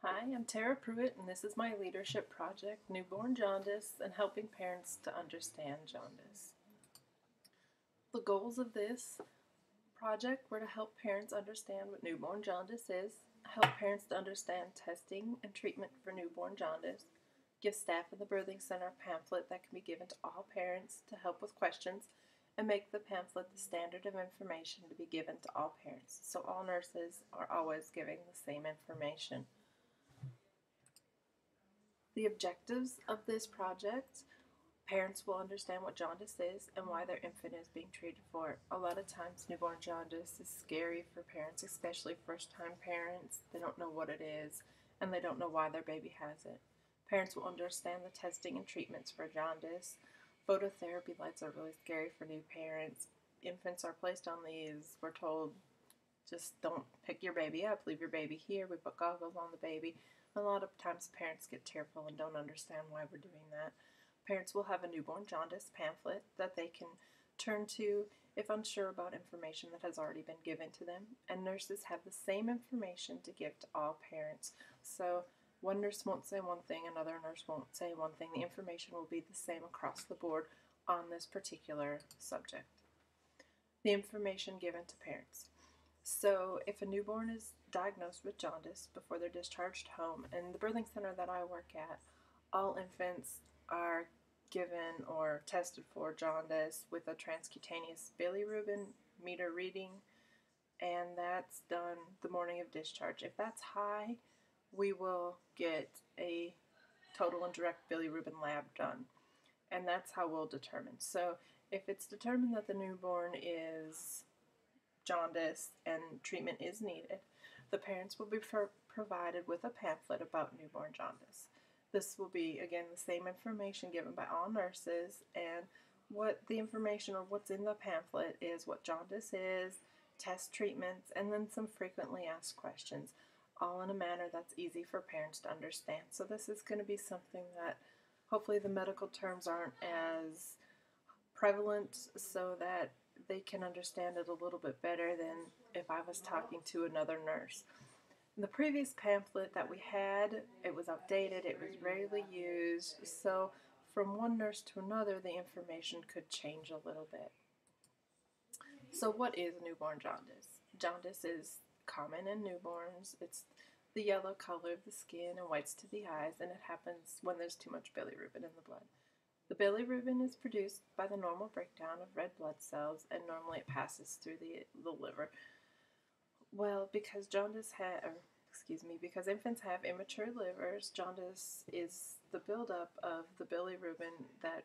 Hi, I'm Tara Pruitt, and this is my leadership project, Newborn Jaundice, and helping parents to understand jaundice. The goals of this project were to help parents understand what newborn jaundice is, help parents to understand testing and treatment for newborn jaundice, give staff in the birthing center a pamphlet that can be given to all parents to help with questions, and make the pamphlet the standard of information to be given to all parents, so all nurses are always giving the same information. The objectives of this project: parents will understand what jaundice is and why their infant is being treated for it. A lot of times, newborn jaundice is scary for parents, especially first time parents. They don't know what it is and they don't know why their baby has it. Parents will understand the testing and treatments for jaundice. Phototherapy lights are really scary for new parents. Infants are placed on these. We're told, just don't pick your baby up, leave your baby here. We put goggles on the baby. A lot of times parents get tearful and don't understand why we're doing that. Parents will have a newborn jaundice pamphlet that they can turn to if unsure about information that has already been given to them, and nurses have the same information to give to all parents. So one nurse won't say one thing, another nurse won't say one thing. The information will be the same across the board on this particular subject. The information given to parents. So if a newborn is diagnosed with jaundice before they're discharged home, in the birthing center that I work at, all infants are given or tested for jaundice with a transcutaneous bilirubin meter reading, and that's done the morning of discharge. If that's high, we will get a total and direct bilirubin lab done, and that's how we'll determine. So if it's determined that the newborn is jaundice and treatment is needed, the parents will be provided with a pamphlet about newborn jaundice. This will be, again, the same information given by all nurses, and what the information or what's in the pamphlet is what jaundice is, test treatments, and then some frequently asked questions, all in a manner that's easy for parents to understand. So this is going to be something that hopefully the medical terms aren't as prevalent, so that they can understand it a little bit better than if I was talking to another nurse. In the previous pamphlet that we had, it was outdated, it was rarely used, so from one nurse to another, the information could change a little bit. So what is newborn jaundice? Jaundice is common in newborns. It's the yellow color of the skin and whites to the eyes, and it happens when there's too much bilirubin in the blood. The bilirubin is produced by the normal breakdown of red blood cells, and normally it passes through the liver. Well, because because infants have immature livers, jaundice is the buildup of the bilirubin that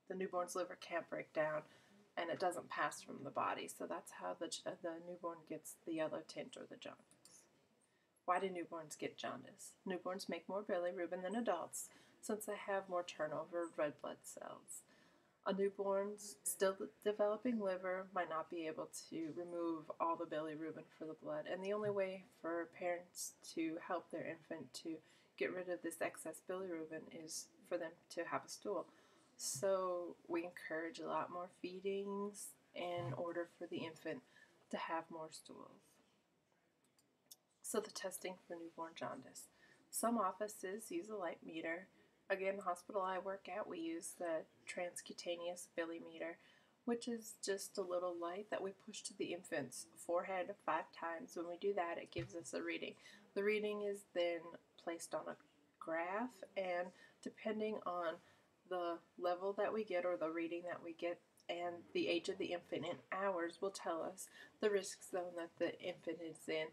the newborn's liver can't break down, and it doesn't pass from the body. So that's how the newborn gets the yellow tint or the jaundice. Why do newborns get jaundice? Newborns make more bilirubin than adults, since they have more turnover of red blood cells. A newborn's still developing liver might not be able to remove all the bilirubin for the blood, and the only way for parents to help their infant to get rid of this excess bilirubin is for them to have a stool. So we encourage a lot more feedings in order for the infant to have more stools. So the testing for newborn jaundice. Some offices use a light meter. Again, the hospital I work at, we use the transcutaneous billimeter, which is just a little light that we push to the infant's forehead 5 times. When we do that, it gives us a reading. The reading is then placed on a graph, and depending on the level that we get or the reading that we get and the age of the infant in hours will tell us the risk zone that the infant is in.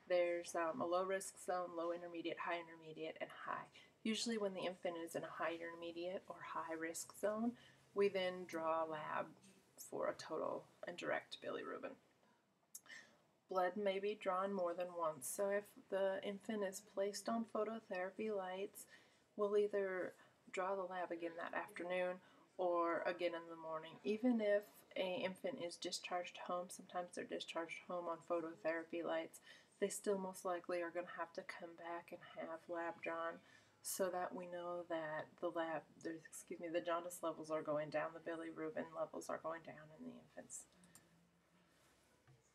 There's a low risk zone, low intermediate, high intermediate, and high. Usually when the infant is in a high intermediate or high risk zone, we then draw a lab for a total and direct bilirubin. Blood may be drawn more than once, so if the infant is placed on phototherapy lights, we'll either draw the lab again that afternoon or again in the morning. Even if an infant is discharged home, sometimes they're discharged home on phototherapy lights, they still most likely are going to have to come back and have lab drawn, so that we know that the jaundice levels are going down, the bilirubin levels are going down in the infants.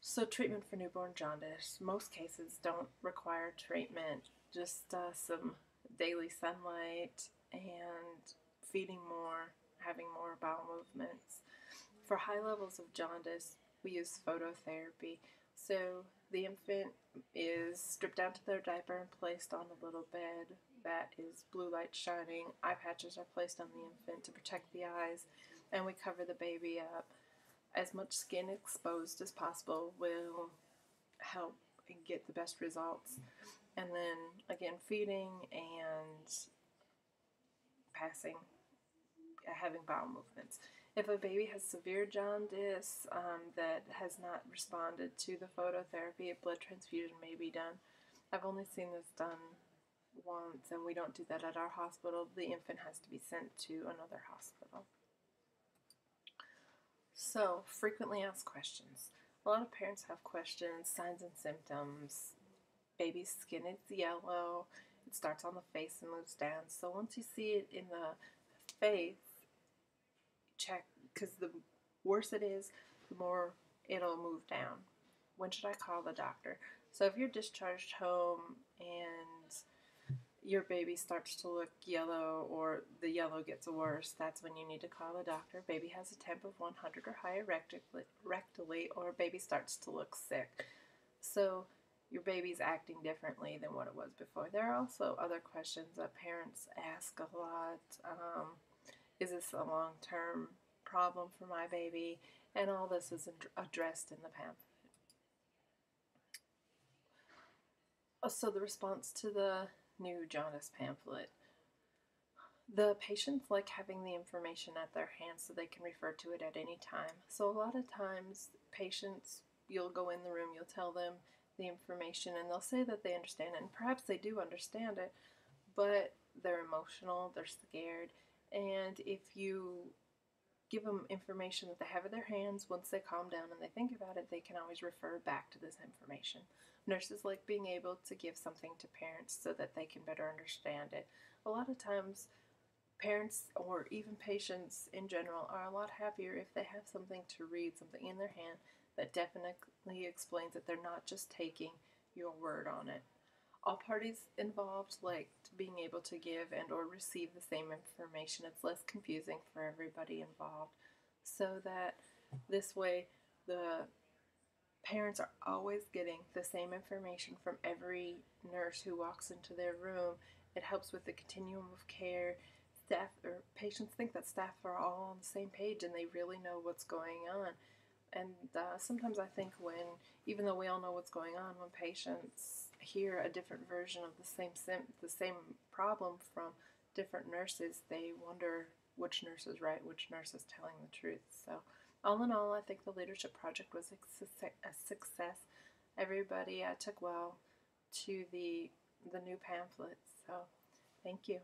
So treatment for newborn jaundice. Most cases don't require treatment, just some daily sunlight and feeding more, having more bowel movements. For high levels of jaundice, we use phototherapy. So the infant is stripped down to their diaper and placed on a little bed that is blue light shining. Eye patches are placed on the infant to protect the eyes, and we cover the baby up. As much skin exposed as possible will help and get the best results. And then again, feeding and passing, having bowel movements. If a baby has severe jaundice that has not responded to the phototherapy, a blood transfusion may be done. I've only seen this done once, and we don't do that at our hospital. The infant has to be sent to another hospital. So, frequently asked questions. A lot of parents have questions, signs and symptoms. Baby's skin is yellow. It starts on the face and moves down. So once you see it in the face, check, because the worse it is, the more it'll move down. When should I call the doctor? So if you're discharged home and your baby starts to look yellow or the yellow gets worse, that's when you need to call the doctor. Baby has a temp of 100 or higher rectally, or baby starts to look sick. So your baby's acting differently than what it was before. There are also other questions that parents ask a lot. Is this a long-term problem for my baby? And all this is addressed in the pamphlet. So the response to the new jaundice pamphlet. The patients like having the information at their hands so they can refer to it at any time. So a lot of times patients, you'll go in the room, you'll tell them the information, and they'll say that they understand it, and perhaps they do understand it, but they're emotional, they're scared, and if you give them information that they have in their hands, once they calm down and they think about it, they can always refer back to this information. Nurses like being able to give something to parents so that they can better understand it. A lot of times, parents or even patients in general are a lot happier if they have something to read, something in their hand that definitely explains that they're not just taking your word on it. All parties involved like being able to give and or receive the same information. It's less confusing for everybody involved, so that this way the parents are always getting the same information from every nurse who walks into their room. It helps with the continuum of care. Staff or patients think that staff are all on the same page and they really know what's going on. And sometimes I think even though we all know what's going on, when patients hear a different version of the same problem from different nurses, they wonder which nurse is right, which nurse is telling the truth. So all in all, I think the leadership project was a success. Everybody took well to the new pamphlet. So thank you.